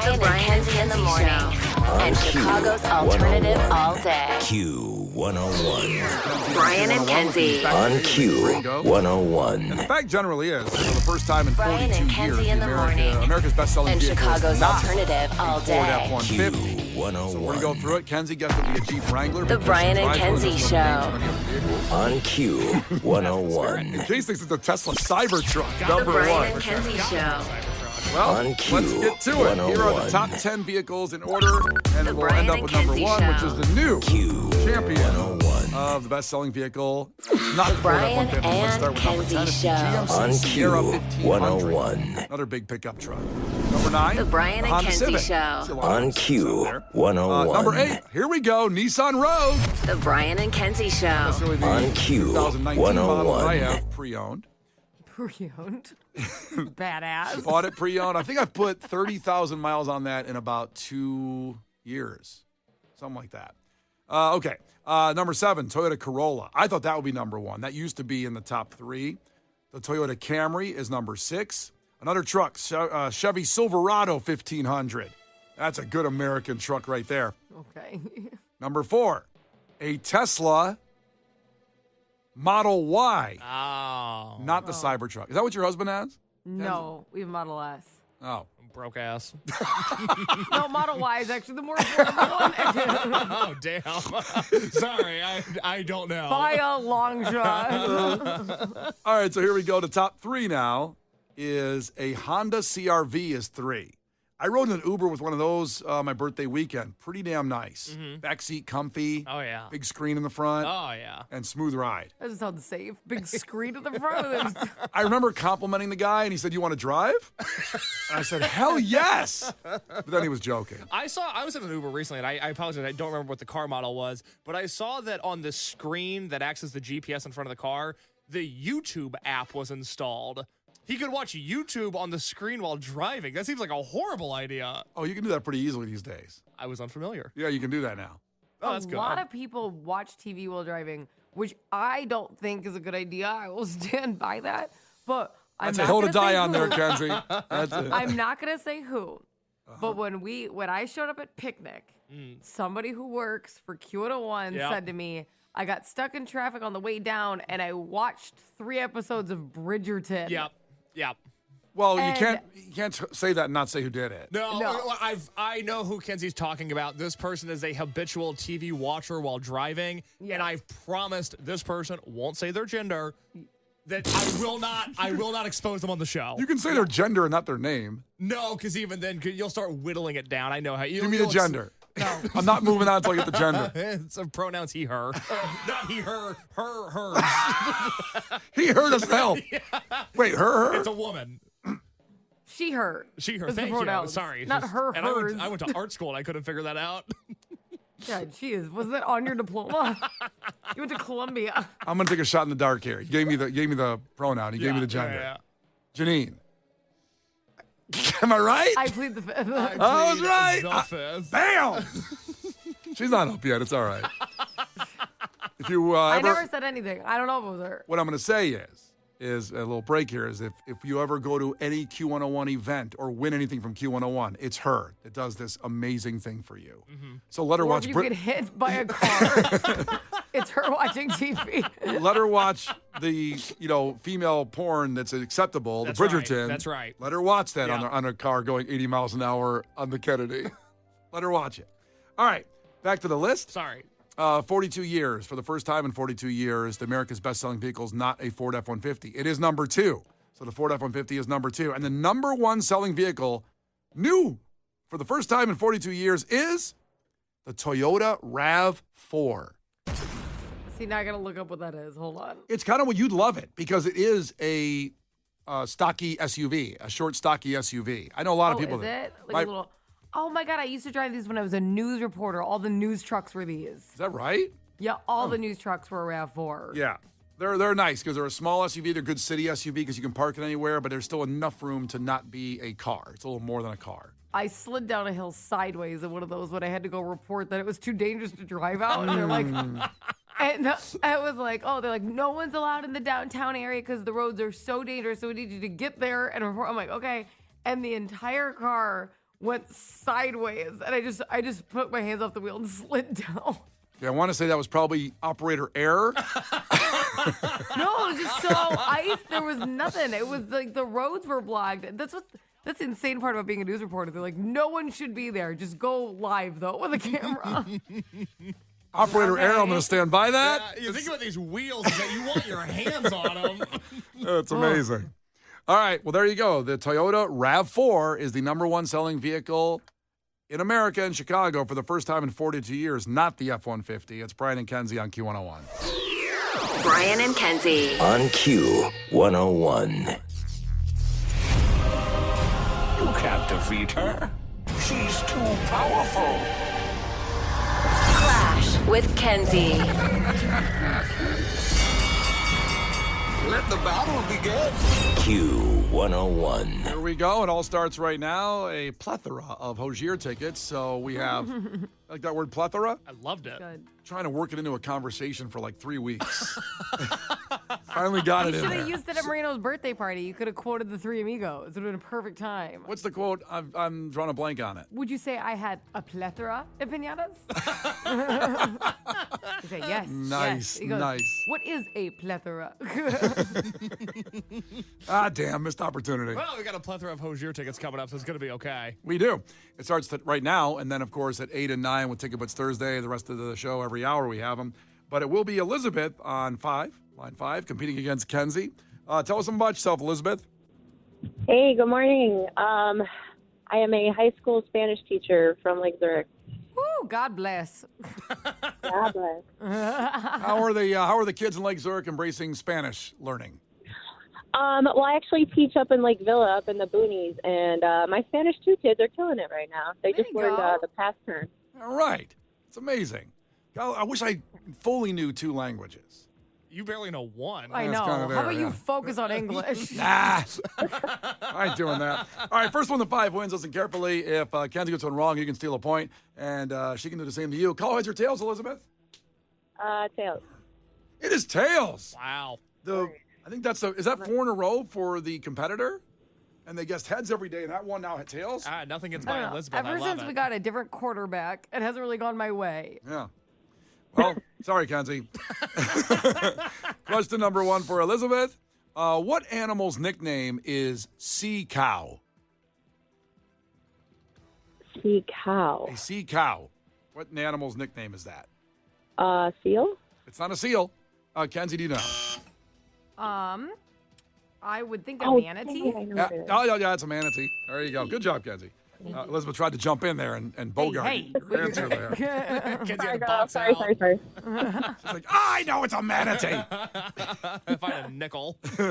Brian and Kenzie in the morning. And Chicago's alternative all day. Q101. Brian and Kenzie. On Q101. And the fact generally is, for the first time in 42 Brian and Kenzie years, in the morning. America's best-selling And vehicle Chicago's is not alternative all a Ford day. F-150. Q101. So we're going to go through it. Kenzie gets to be a Jeep Wrangler. The because Brian she and drives one of Kenzie those Show. little names on On Q101. Case thinks it's a Tesla Cybertruck, The number Brian one. and Kenzie Show. Well, On let's get to it. Here are the top 10 vehicles in order, and The we'll Brian end up and with number Kenzie one, which Show. is the new champion Q101. of the best-selling vehicle. Not the Brian Ford F-150. Let's start with number and 10. It's the Kenzie GMC On Sierra 1500. Q101. Another big pickup truck. Number 9, The Brian and Honda Kenzie Civic. Show. See a lot of On Honda Civics out there. Q101. Number 8, here we go, Nissan Rogue. The Brian and Kenzie Show. That's really the On 2019 model I Q101. have pre-owned. Pre-owned. Badass. Bought it pre-owned. I think I've put 30,000 miles on that in about 2 years. Something like that. Okay. Number 7, Toyota Corolla. I thought that would be number 1. That used to be in the top 3. The Toyota Camry is number 6. Another truck, Chevy Silverado 1500. That's a good American truck right there. Okay. Number 4, a Tesla Model Y. Oh. Not the Cybertruck. Is that what your husband has? No, we have Model S. Oh. Broke ass. No, Model Y is actually the more affordable one. Oh, damn. Sorry, I don't know. By a long shot. All right, so here we go. The top 3 now is a Honda CR-V is 3. I rode in an Uber with one of those my birthday weekend. Pretty damn nice. Backseat comfy. Oh, yeah. Big screen in the front. Oh, yeah. And smooth ride. That doesn't sound safe. Big screen at the front of it. I remember complimenting the guy, and he said, "You want to drive?" And I said, "Hell yes!" But then he was joking. I was in an Uber recently, and I apologize, I don't remember what the car model was, but I saw that on the screen that acts as the GPS in front of the car, the YouTube app was installed. He could watch YouTube on the screen while driving. That seems like a horrible idea. Oh, you can do that pretty easily these days. I was unfamiliar. Yeah, you can do that now. Oh, that's A good. lot of people watch TV while driving, which I don't think is a good idea. I will stand by that. But I'm That's a not hill to gonna say die on there, who. Kenzie. That's it. I'm not gonna say who. But when I showed up at picnic, somebody who works for Q101 Yep. said to me, I got stuck in traffic on the way down and I watched 3 episodes of Bridgerton. Yep. Well, you And- can't say that and not say who did it. No, No. well, I know who Kenzie's talking about. This person is a habitual TV watcher while driving, and I've promised this person won't say their gender. That I will not expose them on the show. You can say their gender and not their name. No, because even then you'll start whittling it down. I know how you. Give me the gender. I'm not moving on until I get the gender. It's a pronouns he, her. Not he, her, hers. He heard us hell. Wait, her? It's a woman. She, her. She, her. Is the Thank you. pronouns. Sorry. It's Not just- her, and hers. I went to art school and I couldn't figure that out. God, she is. Was that on your diploma? You went to Columbia. I'm gonna take a shot in the dark here. He gave me the pronoun. He gave me the gender. Yeah. Janine. Am I right? I plead the fifth. I was right. The fifth. Bam. She's not up yet. It's all right. If you I ever, never said anything. I don't know if it was her. what I'm gonna say is a little break here. Is if you ever go to any Q101 event or win anything from Q101, it's her that does this amazing thing for you. So let her Or watch. if you get hit by a car, it's her watching TV. Let her watch the female porn that's acceptable, That's the right. Bridgerton. That's right. Let her watch that Yeah. on a car going 80 miles an hour on the Kennedy. Let her watch it. All right, back to the list. Sorry. 42 years. For the first time in 42 years, the America's best-selling vehicle is not a Ford F-150. It is number 2. So the Ford F-150 is number 2. And the number 1 selling vehicle, new for the first time in 42 years, is the Toyota RAV4. See, now I gotta look up what that is. Hold on. It's kind of what you'd love it because it is a stocky SUV, a short, stocky SUV. I know a lot of people is that. it? Like a little. Oh my God, I used to drive these when I was a news reporter. All the news trucks were these. Is that right? Yeah, all the news trucks were a RAV4. Yeah. They're nice because they're a small SUV. They're a good city SUV because you can park it anywhere, but there's still enough room to not be a car. It's a little more than a car. I slid down a hill sideways in one of those when I had to go report that it was too dangerous to drive out. And they're like, and I was like, oh, they're like, no one's allowed in the downtown area because the roads are so dangerous. So we need you to get there and report. I'm like, okay. And the entire car went sideways, and I just put my hands off the wheel and slid down. Yeah, I want to say that was probably operator error. No, it was just so ice. There was nothing. It was like the roads were blocked. That's the insane part about being a news reporter. They're like, no one should be there. Just go live though with a camera. Operator error, I'm going to stand by that. You think about these wheels that you want your hands on them. That's amazing. All right, well, there you go. The Toyota RAV4 is the number one selling vehicle in America and Chicago for the first time in 42 years, not the F-150. It's Brian and Kenzie on Q101. Brian and Kenzie. On Q101. You can't defeat her. She's too powerful. Klash with Kenzie. Let the battle begin. Q101. Here we go. It all starts right now. A plethora of Hozier tickets. So we have, like that word plethora? I loved it. Good. Trying to work it into a conversation for like 3 weeks. Finally got it You in should there. have used it at Marino's birthday party. You could have quoted the Three Amigos. It would have been a perfect time. What's the quote? I'm drawing a blank on it. Would you say I had a plethora of pinatas? You say yes. Nice, yes. He goes, nice. What is a plethora? Ah, damn, missed opportunity. Well, we got a plethora of Hozier tickets coming up, so it's going to be okay. We do. It starts right now, and then, of course, at 8 and 9 with Ticket Butts Thursday. The rest of the show, every hour we have them. But it will be Elizabeth on line 5, competing against Kenzie. Tell us something about yourself, Elizabeth. Hey, good morning. I am a high school Spanish teacher from Lake Zurich. Woo, God bless. God bless. How are the kids in Lake Zurich embracing Spanish learning? Well, I actually teach up in Lake Villa, up in the boonies, and my Spanish 2 kids are killing it right now. They There just you learned go. the past tense. All right. It's amazing. God, I wish I fully knew 2 languages. You barely know one. I it's know. kinda How there, about yeah. you focus on English? Nah. I ain't doing that. All right, first one to 5 wins. Listen carefully. If Kenzie gets one wrong, you can steal a point, and she can do the same to you. Call heads or tails, Elizabeth? Tails. It is tails. Wow. I think is that 4 in a row for the competitor? And they guessed heads every day, and that one now had tails? Nothing gets I by don't know. Elizabeth. Ever I love since it. we got a different quarterback, it hasn't really gone my way. Yeah. Well, sorry, Kenzie. Question number 1 for Elizabeth. What animal's nickname is sea cow? Sea cow. A sea cow. What animal's nickname is that? Seal? It's not a seal. Kenzie, do you know? I would think a Oh, manatee. dang it, I know Yeah, what it is. yeah, it's a manatee. There you go. Good job, Kenzie. Elizabeth tried to jump in there and bogart hey. your answer there. Kenzie Sorry, had to girl. box Sorry, out. sorry. She's like, I know it's a manatee. Find a nickel. All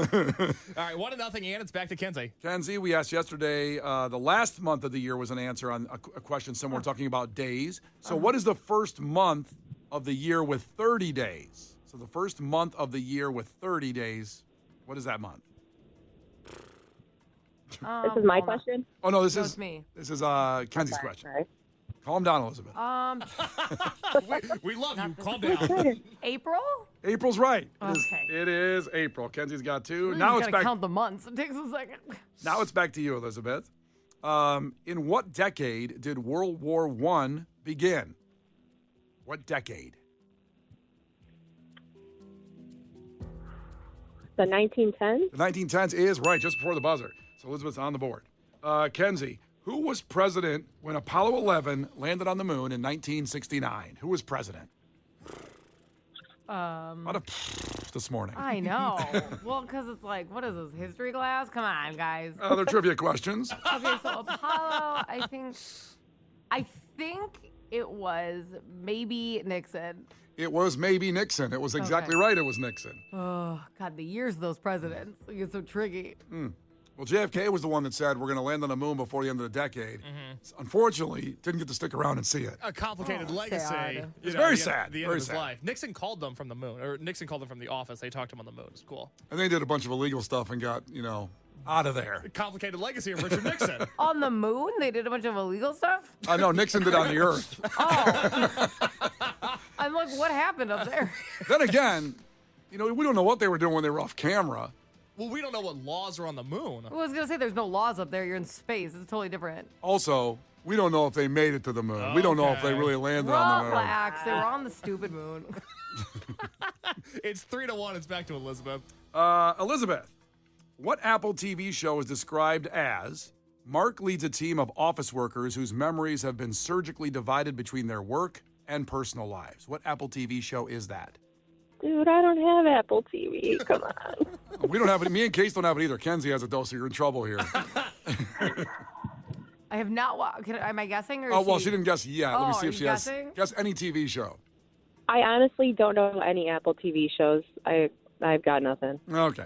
right, 1-0, and it's back to Kenzie. Kenzie, we asked yesterday, the last month of the year was an answer on a question similar, talking about days. So what is the first month of the year with 30 days? So the first month of the year with 30 days, what is that month? This is my question? Oh, no, this No, is it's me. This is Kenzie's question. Sorry. Calm down, Elizabeth. We love you. Calm down. April? April's right. Okay. It is April. Kenzie's got 2. You Now it's gotta back. count the months. It takes a second. Now it's back to you, Elizabeth. In what decade did World War I begin? What decade? The 1910s? The 1910s is right, just before the buzzer. So Elizabeth's on the board. Kenzie, who was president when Apollo 11 landed on the moon in 1969? Who was president? What a this morning. I know. Well, because it's like, what is this, history class? Come on, guys. Other trivia questions. Okay, so Apollo, I think it was maybe Nixon. It was maybe Nixon. It was exactly right. It was Nixon. Oh, God, the years of those presidents. It gets so tricky. Well, JFK was the one that said we're going to land on the moon before the end of the decade. Unfortunately, didn't get to stick around and see it. A complicated legacy. sad. It's very sad. The end Very of his sad. life. Nixon called them from the moon, or Nixon called them from the office. They talked to him on the moon. It's cool. And they did a bunch of illegal stuff and got, out of there. A complicated legacy of Richard Nixon. On the moon, they did a bunch of illegal stuff? No, Nixon did on the earth. I'm like, what happened up there? Then again, we don't know what they were doing when they were off camera. Well, we don't know what laws are on the moon. Well, I was gonna say there's no laws up there. You're in space. It's totally different. Also, we don't know if they made it to the moon. We don't know if they really landed on the moon. Relax. They were on the stupid moon. It's 3-1. It's back to Elizabeth. Elizabeth, what Apple TV show is described as Mark leads a team of office workers whose memories have been surgically divided between their work and personal lives? What Apple TV show is that? Dude, I don't have Apple TV. Come on. We don't have it. Me and Case don't have it either. Kenzie has it, though, so you're in trouble here. I have not. Am I guessing? Or Oh, well, she didn't guess yet. Let me see are if she you has. guessing? Guess any TV show. I honestly don't know any Apple TV shows. I've got nothing. Okay.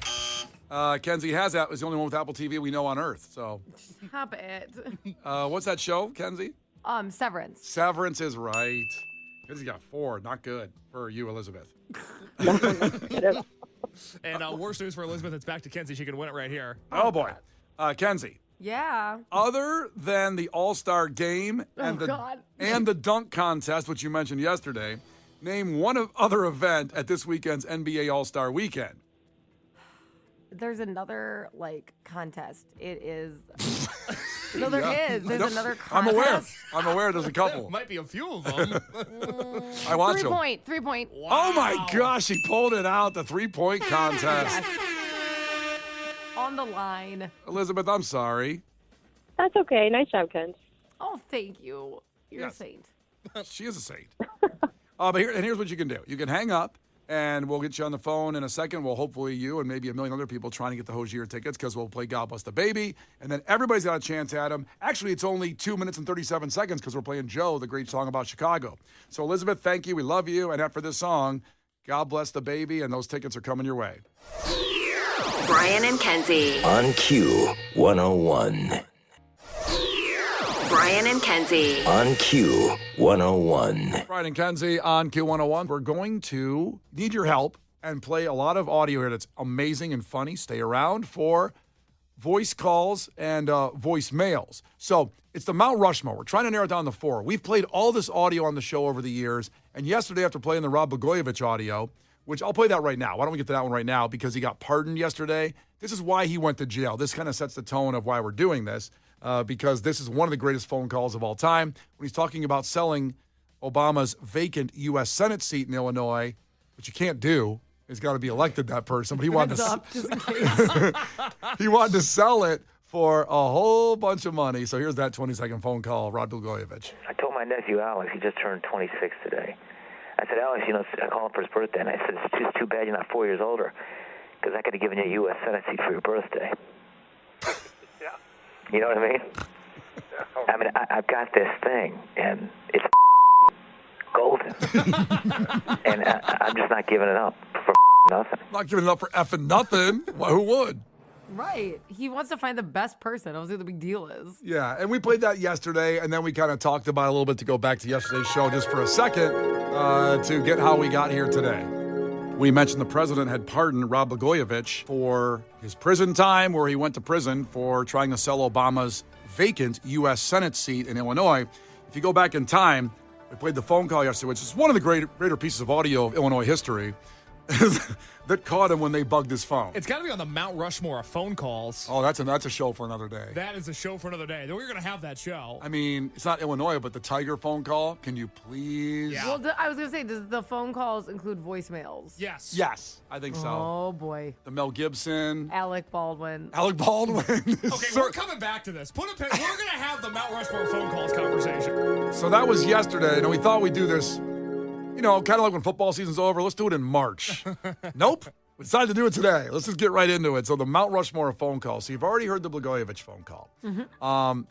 Kenzie has that. Is the only one with Apple TV we know on Earth. So, Stop it. what's that show, Kenzie? Severance. Severance is right. Kenzie got 4. Not good for you, Elizabeth. And worst news for Elizabeth, it's back to Kenzie. She can win it right here. Oh, boy. Kenzie. Yeah. Other than the All-Star Game and God. and the dunk contest, which you mentioned yesterday, name one other event at this weekend's NBA All-Star Weekend. There's another contest. It is. No, there is. There's another contest. I'm aware. There's a couple. Might be a few of them. I watch them. 3 point. Wow. Oh my gosh, he pulled it out. The 3-point contest. On the line. Elizabeth, I'm sorry. That's okay. Nice job, Ken. Oh, thank you. You're Yes. a saint. She is a saint. But here's what you can do. You can hang up, and we'll get you on the phone in a second. Well, hopefully you and maybe a million other people trying to get the Hozier tickets because we'll play God Bless the Baby. And then everybody's got a chance at them. Actually, it's only 2 minutes and 37 seconds because we're playing Joe, the great song about Chicago. So, Elizabeth, thank you. We love you. And after this song, God Bless the Baby, and those tickets are coming your way. Brian and Kenzie. On Q 101. Brian and Kenzie. On Q 101. Brian and Kenzie on Q101. We're going to need your help and play a lot of audio here that's amazing and funny. Stay around for voice calls and voicemails. So it's the Mount Rushmore. We're trying to narrow it down to 4. We've played all this audio on the show over the years. And yesterday, after playing the Rod Blagojevich audio, which I'll play that right now. Why don't we get to that one right now? Because he got pardoned yesterday. This is why he went to jail. This kind of sets the tone of why we're doing this. Because this is one of the greatest phone calls of all time when he's talking about selling Obama's vacant U.S. Senate seat in Illinois, which you can't do. He's got to be elected, that person. But he wanted Heads to, up, just in case. he wanted to sell it for a whole bunch of money. So here's that 20-second phone call, Rod Blagojevich. I told my nephew Alex, he just turned 26 today. I said, Alex, I called him for his birthday, and I said, it's just too bad you're not 4 years older, because I could have given you a U.S. Senate seat for your birthday. You know what I mean? I mean, I've got this thing, and it's golden. And I'm just not giving it up for nothing. Not giving it up for effing nothing. Well, who would? Right. He wants to find the best person. I was what the big deal is. Yeah, and we played that yesterday, and then we kind of talked about it a little bit to go back to yesterday's show just for a second to get how we got here today. We mentioned the president had pardoned Rod Blagojevich for his prison time, where he went to prison for trying to sell Obama's vacant U.S. Senate seat in Illinois. If you go back in time, we played the phone call yesterday, which is one of the greater pieces of audio of Illinois history, that caught him when they bugged his phone. It's got to be on the Mount Rushmore of phone calls. Oh, that's a show for another day. That is a show for another day. We're going to have that show. I mean, it's not Illinois, but the Tiger phone call. Can you please? Yeah. Well, I was going to say, does the phone calls include voicemails? Yes. Yes, I think so. Oh, boy. The Mel Gibson. Alec Baldwin. Alec Baldwin. Okay, we're coming back to this. Put a pin. We're going to have the Mount Rushmore phone calls conversation. So that was yesterday, and we thought we'd do this, kind of like when football season's over. Let's do it in March. Nope. We decided to do it today. Let's just get right into it. So the Mount Rushmore phone call. So you've already heard the Blagojevich phone call. Mm-hmm.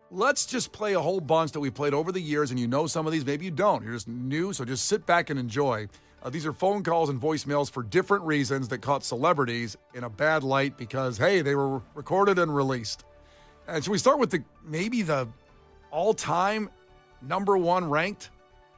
Let's just play a whole bunch that we've played over the years, and you know some of these. Maybe you don't. You're just new, so just sit back and enjoy. These are phone calls and voicemails for different reasons that caught celebrities in a bad light because, hey, they were recorded and released. And should we start with maybe the all-time number one ranked,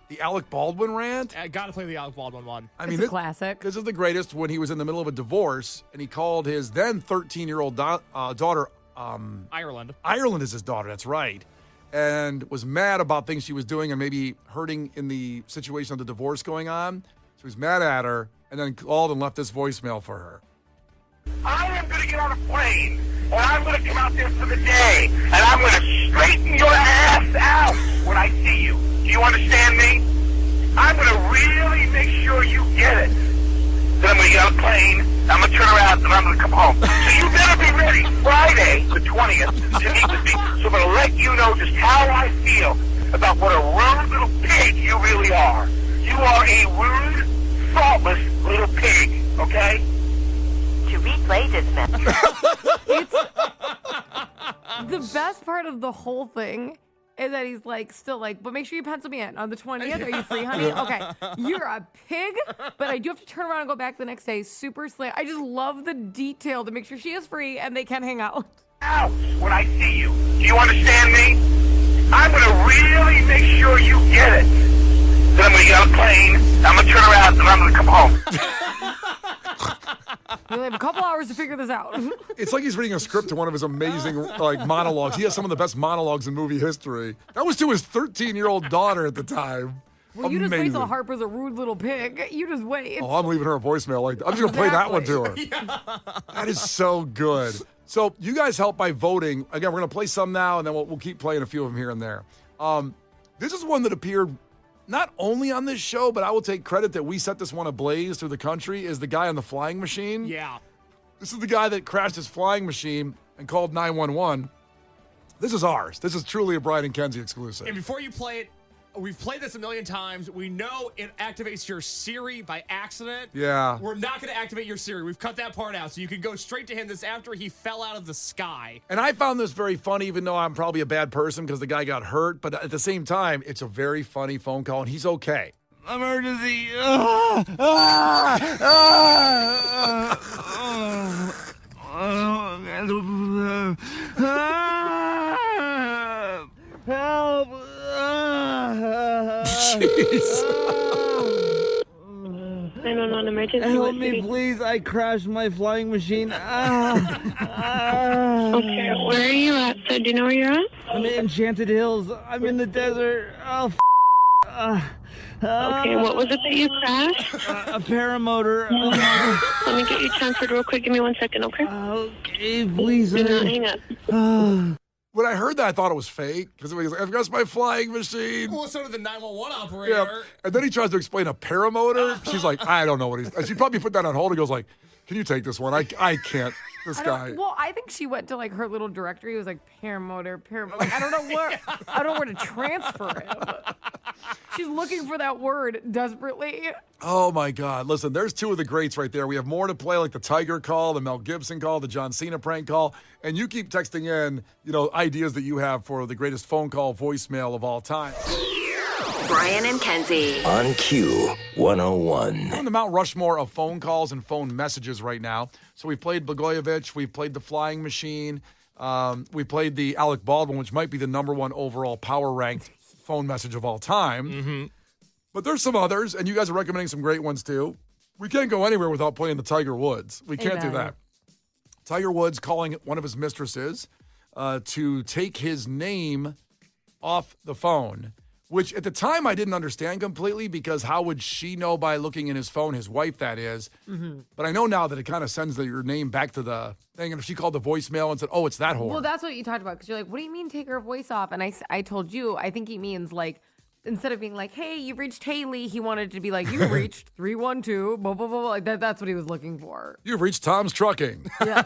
the Alec Baldwin rant? I got to play the Alec Baldwin one. I It's mean, a classic. This is the greatest when he was in the middle of a divorce, and he called his then 13-year-old daughter, Ireland. Ireland is his daughter, that's right, and was mad about things she was doing and maybe hurting in the situation of the divorce going on. So he was mad at her, and then called and left this voicemail for her. I am going to get on a plane, and I'm going to come out there for the day, and I'm going to straighten your ass out when I see you. Do you understand me? I'm going to really make sure you get it. Then I'm going to get on a plane, I'm going to turn around, and I'm going to come home. So you better be ready Friday, the 20th, to meet with me. So I'm going to let you know just how I feel about what a rude little pig you really are. You are a rude, thoughtless little pig, okay? To replay this message. It's the best part of the whole thing is that he's like, still like, but make sure you pencil me in on the 20th. Are you free, honey? Okay. You're a pig, but I do have to turn around and go back the next day. Super slam. I just love the detail to make sure she is free and they can hang out. Out when I see you. Do you understand me? I'm going to really make sure you get it. Then I'm going to get on a plane, I'm going to turn around, and I'm going to come home. You only have a couple hours to figure this out. It's like he's reading a script to one of his amazing monologues. He has some of the best monologues in movie history. That was to his 13-year-old daughter at the time. Well, you just wait till Harper's a rude little pig. You just wait. Oh, I'm leaving her a voicemail like that. I'm just going to play that one to her. That is so good. So you guys help by voting. Again, we're going to play some now, and then we'll keep playing a few of them here and there. This is one that appeared not only on this show, but I will take credit that we set this one ablaze through the country, is the guy on the flying machine. Yeah. This is the guy that crashed his flying machine and called 911. This is ours. This is truly a Brian and Kenzie exclusive. And before you play it, we've played this a million times. We know it activates your Siri by accident. Yeah. We're not going to activate your Siri. We've cut that part out. So you can go straight to him this after he fell out of the sky. And I found this very funny, even though I'm probably a bad person because the guy got hurt. But at the same time, it's a very funny phone call, and he's okay. Emergency. Help. Jeez. 911 emergency. Help me, please. I crashed my flying machine. Okay, where are you at? So, do you know where you're at? I'm in Enchanted Hills. I'm in the desert. Oh, Okay, what was it that you crashed? a paramotor. Let me get you transferred real quick. Give me 1 second, okay? Okay, please. Do not hang up. When I heard that, I thought it was fake because it was like, I've got my flying machine. Well, so did the 911 operator. Yeah. And then he tries to explain a paramotor. She's like, I don't know what he's. And she probably put that on hold and goes like, can you take this one? I can't. This guy. Well, I think she went to like her little directory. It was like paramotor. Like, I don't know where. I don't know where to transfer it. But she's looking for that word desperately. Oh my God! Listen, there's two of the greats right there. We have more to play, like the Tiger call, the Mel Gibson call, the John Cena prank call, and you keep texting in, ideas that you have for the greatest phone call voicemail of all time. Brian and Kenzie. On Q 101. We're on the Mount Rushmore of phone calls and phone messages right now. So we've played Blagojevich, we've played the Flying Machine, we played the Alec Baldwin, which might be the number one overall power ranked phone message of all time. Mm-hmm. But there's some others, and you guys are recommending some great ones too. We can't go anywhere without playing the Tiger Woods. We can't do that. Tiger Woods calling one of his mistresses to take his name off the phone, which at the time I didn't understand completely because how would she know by looking in his phone, his wife that is. Mm-hmm. But I know now that it kind of sends your name back to the thing. And if she called the voicemail and said, oh, it's that whore. Well, that's what you talked about because you're like, what do you mean take her voice off? And I told you, I think he means like, instead of being like, hey, you've reached Haley, he wanted to be like, you've reached 312, blah, blah, blah, blah. Like that's what he was looking for. You've reached Tom's Trucking. Yeah.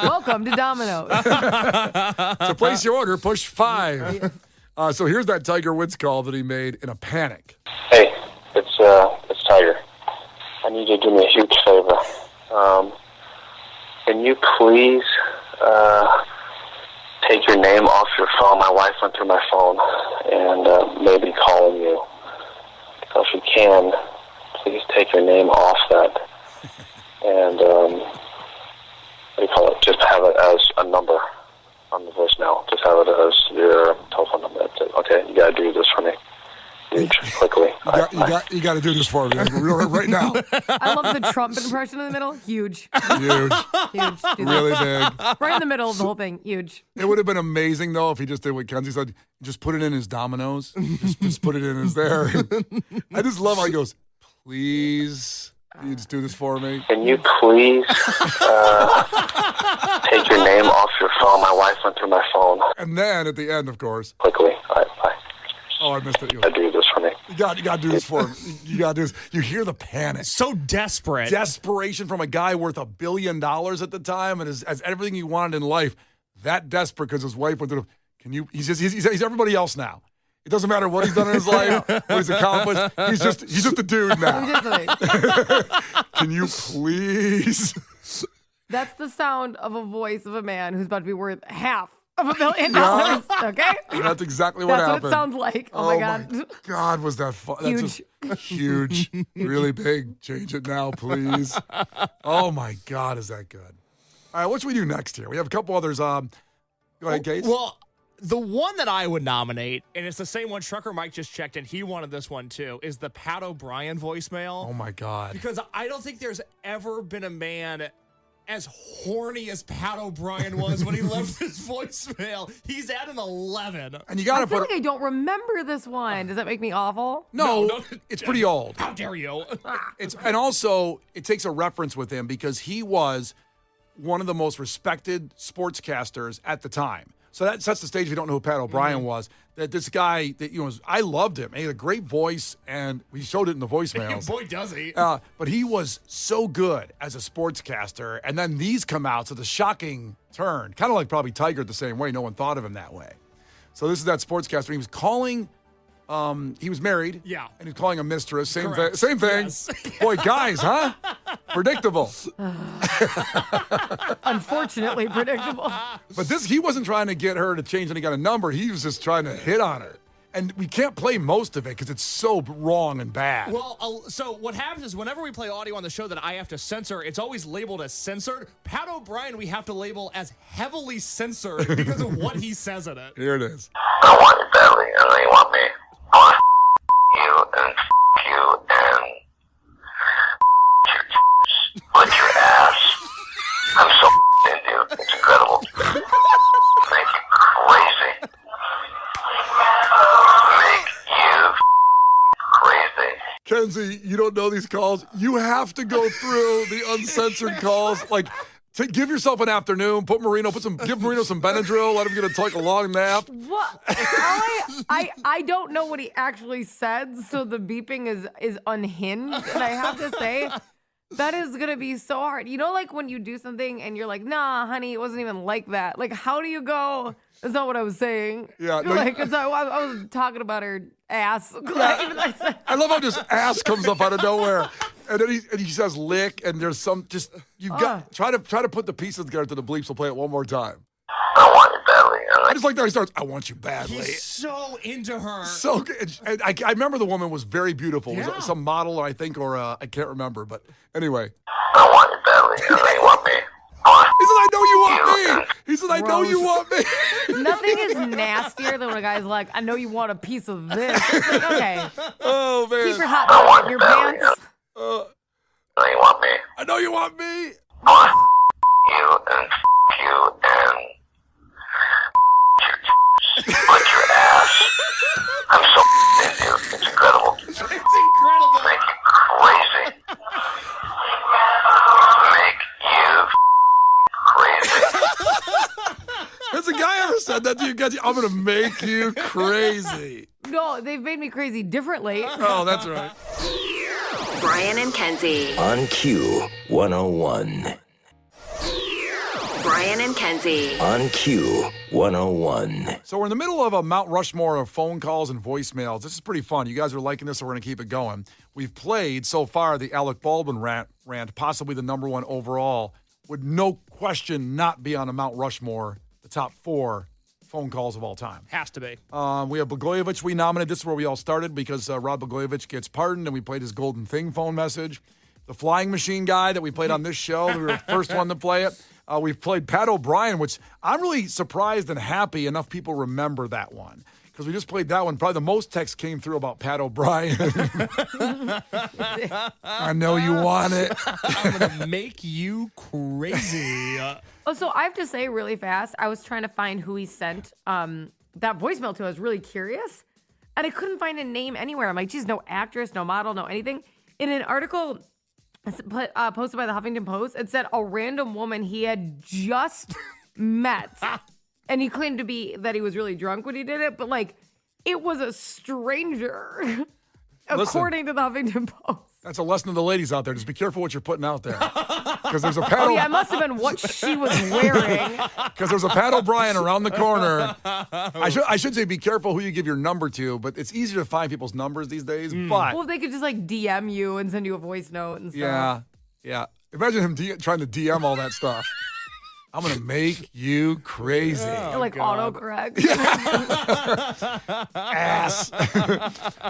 Welcome to Domino's. To place your order, push 5. So here's that Tiger Woods call that he made in a panic. Hey, it's Tiger. I need you to do me a huge favor. Can you please take your name off your phone? My wife went through my phone and maybe calling you. So if you can, please take your name off that. And what do you call it? Just have it as a number on the voicemail. Just have it as your telephone number. That's it. Okay, you gotta do this for me. Huge, quickly. You got to do this for me right now. I love the Trump impression in the middle. Huge. Huge. Huge. Do Really that. big. Right in the middle of the whole thing. Huge. It would have been amazing, though, if he just did what Kenzie said. Just put it in his Domino's. Just put it in his there. I just love how he goes, please. Can you just do this for me? Can you please take your name off your phone? My wife went through my phone. And then at the end, of course. Quickly. All right, bye. Oh, I missed it. Do this for me. You got to do this for him. You got to do this. You hear the panic. So desperate. Desperation from a guy worth $1 billion at the time and has everything he wanted in life. That desperate because his wife went through. Can you? He's everybody else now. It doesn't matter what he's done in his life, what he's accomplished. He's just a dude now. Can you please? That's the sound of a voice of a man who's about to be worth half of $1 billion. Okay? And that's exactly what That's happened. what it sounds like. Oh my God. My God, was that fun? Huge. That's just huge. Really big. Change it now, please. Oh my God, is that good? All right, what should we do next here? We have a couple others. Go ahead, Case. Well, the one that I would nominate, and it's the same one Trucker Mike just checked, and he wanted this one too, is the Pat O'Brien voicemail. Oh my God. Because I don't think there's ever been a man as horny as Pat O'Brien was when he left his voicemail. He's at an 11. And you got to I feel put like I don't remember this one. Does that make me awful? No, it's pretty old. How dare you? And also, it takes a reference with him because he was one of the most respected sportscasters at the time. So that sets the stage if you don't know who Pat O'Brien was. That this guy, I loved him. He had a great voice, and we showed it in the voicemails. Boy, does he. But he was so good as a sportscaster. And then these come out, so the shocking turn. Kind of like probably Tiger the same way. No one thought of him that way. So this is that sportscaster. He was calling, he was married. Yeah. And he was calling a mistress. Same Correct. thing. Yes. Boy, guys, huh? Predictable. Unfortunately predictable. But he wasn't trying to get her to change any kind of number. He was just trying to hit on her. And we can't play most of it because it's so wrong and bad. Well, so what happens is whenever we play audio on the show that I have to censor, it's always labeled as censored. Pat O'Brien we have to label as heavily censored because of what he says in it. Here it is. I want you badly. I know you want me. I want you and you and lick your ass. I'm so into you. It's incredible. Make you crazy. Make you crazy. Kenzie, you don't know these calls. You have to go through the uncensored calls. Like, give yourself an afternoon. Give Marino some Benadryl. Let him get a long nap. What? I don't know what he actually said, so the beeping is unhinged. And I have to say, that is going to be so hard. You know, like when you do something and you're like, nah, honey, it wasn't even like that. Like, how do you go? That's not what I was saying. Yeah, no, like, I was talking about her ass. I love how just ass comes up out of nowhere. And then he says lick, and there's some you've got try to put the pieces together to the bleeps. We'll play it one more time. I want you badly. I just like that he starts, I want you badly. He's so into her. So good. And I remember the woman was very beautiful. It Yeah. was some model, I think, or I can't remember. But anyway. I want you badly. I know you want me. He said, I know you want me. He said, I know you want me. Nothing is nastier than when a guy's like, I know you want a piece of this. It's like, okay. Oh, man. Keep your hot dog in your pants. I know you want me. I know you want me. I want you and you and lick your ass. I'm so into you. It's incredible. It's incredible. Make you crazy. Make you crazy. Has a guy ever said that to you guys? I'm going to make you crazy. No, they've made me crazy differently. Oh, that's right. Brian and Kenzie. On Q 101. Brian and Kenzie. On Q 101. So we're in the middle of a Mount Rushmore of phone calls and voicemails. This is pretty fun. You guys are liking this, so we're going to keep it going. We've played so far the Alec Baldwin rant, possibly the number one overall, would no question not be on a Mount Rushmore, the top 4 phone calls of all time. Has to be. We have Blagojevich we nominated. This is where we all started because Rod Blagojevich gets pardoned and we played his Golden Thing phone message. The Flying Machine guy that we played on this show, we were the first one to play it. We've played Pat O'Brien, which I'm really surprised and happy enough people remember that one. Because we just played that one. Probably the most text came through about Pat O'Brien. I know you want it. I'm going to make you crazy. Oh, so I have to say really fast, I was trying to find who he sent that voicemail to. I was really curious. And I couldn't find a name anywhere. I'm like, geez, no actress, no model, no anything. In an article posted by the Huffington Post. It said a random woman he had just met, and he claimed that he was really drunk when he did it, but like it was a stranger, according to the Huffington Post. That's a lesson to the ladies out there. Just be careful what you're putting out there. Because there's a Pat Oh, yeah, it must have been what she was wearing. Because there's a Pat O'Brien around the corner. I should say be careful who you give your number to, but it's easier to find people's numbers these days. But Well, if they could just like DM you and send you a voice note and stuff. yeah. Imagine him trying to DM all that stuff. I'm going to make you crazy. Like autocorrect. Ass.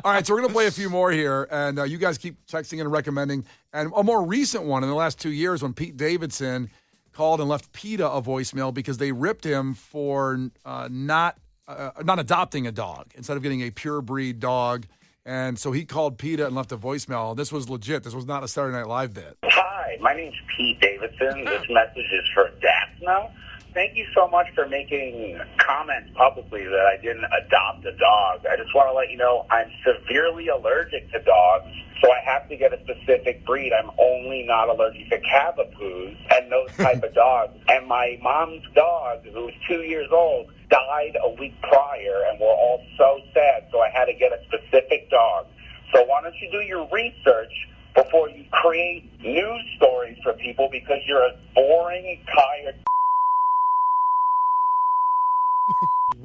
All right, so we're going to play a few more here, and you guys keep texting and recommending. And a more recent one in the last 2 years when Pete Davidson called and left PETA a voicemail because they ripped him for not adopting a dog instead of getting a pure breed dog. And so he called PETA and left a voicemail. This was legit. This was not a Saturday Night Live bit. Hi, my name's Pete Davidson. This message is for Daphne. Thank you so much for making comments publicly that I didn't adopt a dog. I just want to let you know I'm severely allergic to dogs, so I have to get a specific breed. I'm only not allergic to Cavapoos and those type of dogs. And my mom's dog, who was 2 years old, died a week prior, and we're all so sad, so I had to get a specific dog. So why don't you do your research before you create news stories for people, because you're a boring, tired...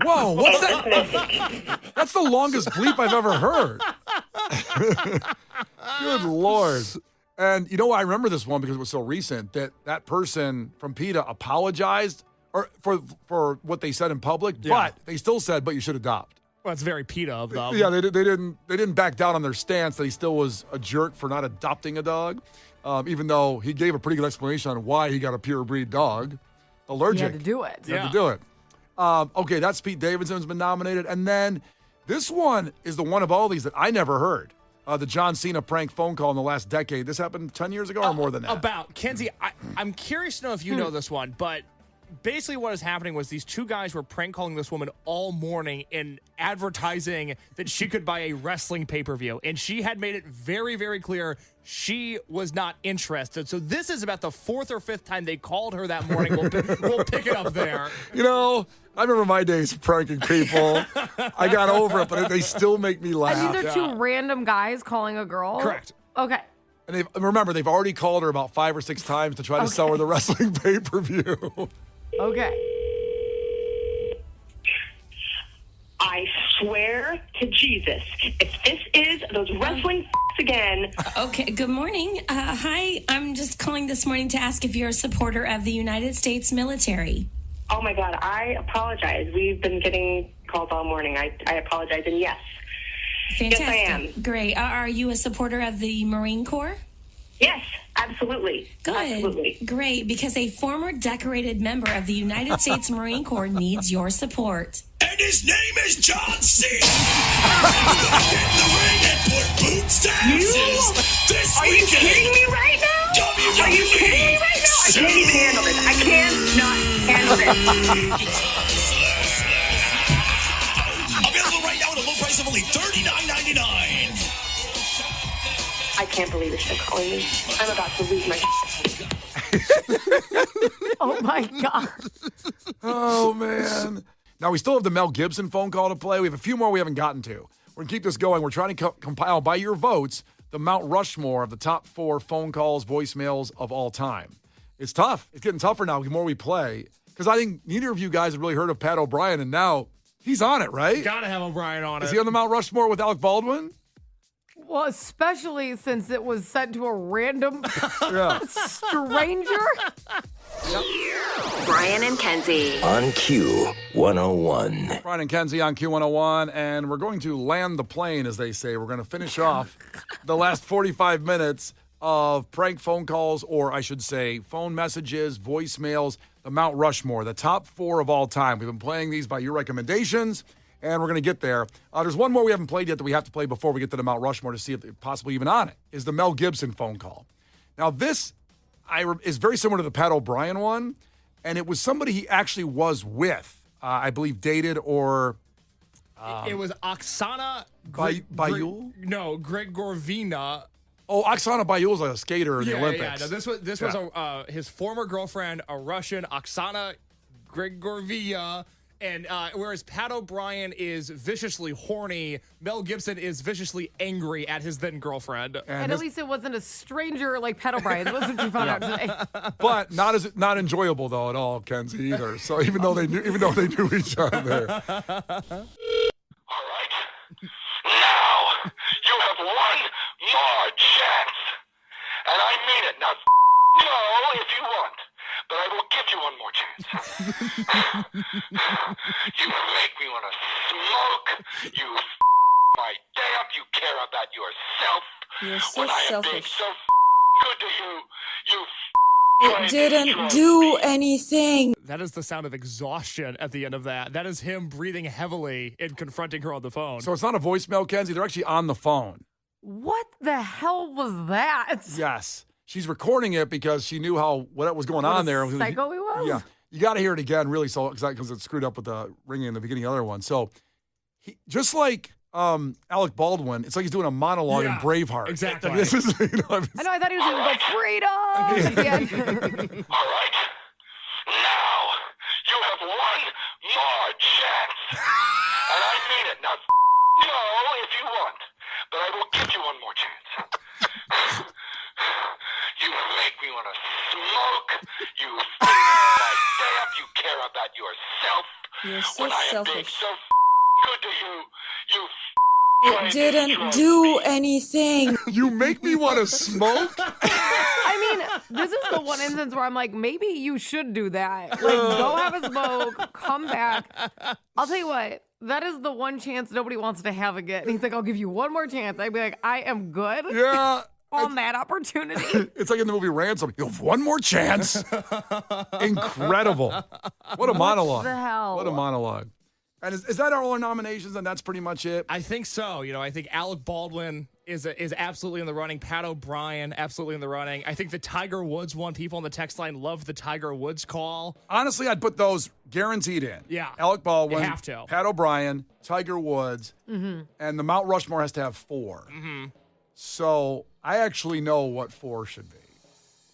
Whoa, what's that? That's the longest bleep I've ever heard. Good Lord. And you know why I remember this one? Because it was so recent that person from PETA apologized for what they said in public, but they still said, but you should adopt. Well, it's very PETA of them. Yeah, they didn't back down on their stance that he still was a jerk for not adopting a dog, even though he gave a pretty good explanation on why he got a pure breed dog. Allergic. You had to do it. You had to do it. Okay, that's Pete Davidson's been nominated. And then this one is the one of all these that I never heard. The John Cena prank phone call in the last decade. This happened 10 years ago or more than that. Kenzie, I'm curious to know if you know this one, but basically what is happening was these two guys were prank calling this woman all morning and advertising that she could buy a wrestling pay-per-view. And she had made it very, very clear she was not interested. So this is about the fourth or fifth time they called her that morning. We'll pick it up there. You know, I remember my days of pranking people. I got over it, but they still make me laugh. And these are two random guys calling a girl? Correct. Okay. And remember, they've already called her about 5 or 6 times to try to sell her the wrestling pay-per-view. Okay. I swear to Jesus, if this is those wrestling again. Okay, good morning. Hi, I'm just calling this morning to ask if you're a supporter of the United States military. Oh, my God, I apologize. We've been getting calls all morning. I apologize, and yes. Fantastic. Yes, I am. Great. Are you a supporter of the Marine Corps? Yes, absolutely. Good. Absolutely. Great, because a former decorated member of the United States Marine Corps needs your support. And his name is John Cena. Get in the ring and put boots to asses this Are weekend. you kidding me right now? WWE Are you kidding me right now? I can't even handle this. I cannot handle this. Available right now at a low price of only $39.99. I can't believe this. They're calling me. I'm about to lose my Oh, my God. Oh, man. Now, we still have the Mel Gibson phone call to play. We have a few more we haven't gotten to. We're going to keep this going. We're trying to compile, by your votes, the Mount Rushmore of the top 4 phone calls, voicemails of all time. It's tough. It's getting tougher now the more we play. Because I think neither of you guys have really heard of Pat O'Brien, and now he's on it, right? Gotta have O'Brien on it. Is he on the Mount Rushmore with Alec Baldwin? Well, especially since it was sent to a random stranger. Brian and Kenzie. On Q101. Brian and Kenzie on Q101, and we're going to land the plane, as they say. We're going to finish off the last 45 minutes of prank phone calls, or I should say phone messages, voicemails, the Mount Rushmore, the top 4 of all time. We've been playing these by your recommendations, and we're going to get there. There's one more we haven't played yet that we have to play before we get to the Mount Rushmore to see if they're possibly even on it, is the Mel Gibson phone call. Now, this is very similar to the Pat O'Brien one, and it was somebody he actually was with, I believe dated or... it was Oksana Bayul? No, Gregorvina. Oh, Oksana Bayul was like a skater in the Olympics. Yeah, no, this was his former girlfriend, a Russian, Oksana Grigorieva. And whereas Pat O'Brien is viciously horny, Mel Gibson is viciously angry at his then girlfriend. And at least it wasn't a stranger like Pat O'Brien. It wasn't you found out today. But not enjoyable though at all, Kenzie, either. So even though they knew each other. All right. Now you have one more chance, and I mean it. Now, no, if you want. But I will give you one more chance. You make me want to smoke. You my day up. You care about yourself. You're so when I am being selfish. so good to you, you It didn't do anything. That is the sound of exhaustion at the end of that. That is him breathing heavily and confronting her on the phone. So it's not a voicemail, Kenzie. They're actually on the phone. What the hell was that? Yes. She's recording it because she knew what was going What on a there. psycho he was? Yeah. You got to hear it again, really, because it's screwed up with the ringing in the beginning of the other one. So, just like Alec Baldwin, it's like he's doing a monologue in Braveheart. Exactly. Like, this is, I thought he was going to go freedom at the end. All right. Now you have one more chance, and I mean it. Now, no, if you want, but I will give you one more chance. You make me want to smoke. You my day up. You care about yourself. You're so when I am being selfish. so good to you, you. It didn't do anything. You make me want to smoke? I mean, this is the one instance where I'm like, maybe you should do that. Like, go have a smoke, come back. I'll tell you what, that is the one chance nobody wants to have again. He's like, I'll give you one more chance. I'd be like, I am good. Yeah. On that opportunity. It's like in the movie Ransom. You have one more chance. Incredible. What a monologue. the hell? What a monologue. And is that all our nominations, and that's pretty much it? I think so. I think Alec Baldwin is absolutely in the running. Pat O'Brien, absolutely in the running. I think the Tiger Woods one. People on the text line love the Tiger Woods call. Honestly, I'd put those guaranteed in. Yeah. Alec Baldwin, You have to. Pat O'Brien, Tiger Woods, Mm-hmm. and the Mount Rushmore has to have 4. Mm-hmm. So I actually know what 4 should be.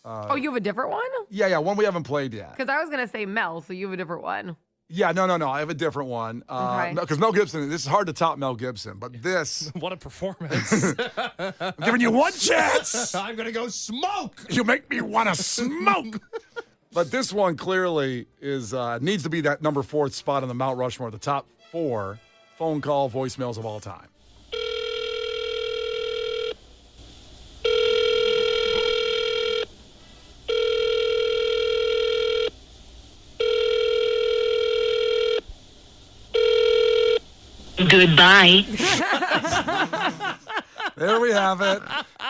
Oh, you have a different one? Yeah, one we haven't played yet. Because I was going to say Mel, so you have a different one. Yeah, no. I have a different one. Okay. Because Mel Gibson, this is hard to top Mel Gibson, but this. What a performance. I'm giving you one chance. I'm going to go smoke. You make me want to smoke. But this one clearly needs to be that number 4th spot on the Mount Rushmore, the top 4 phone call voicemails of all time. Goodbye. There we have it.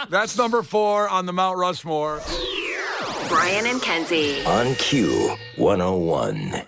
That's number 4 on the Mount Rushmore. Brian and Kenzie. On Q 101.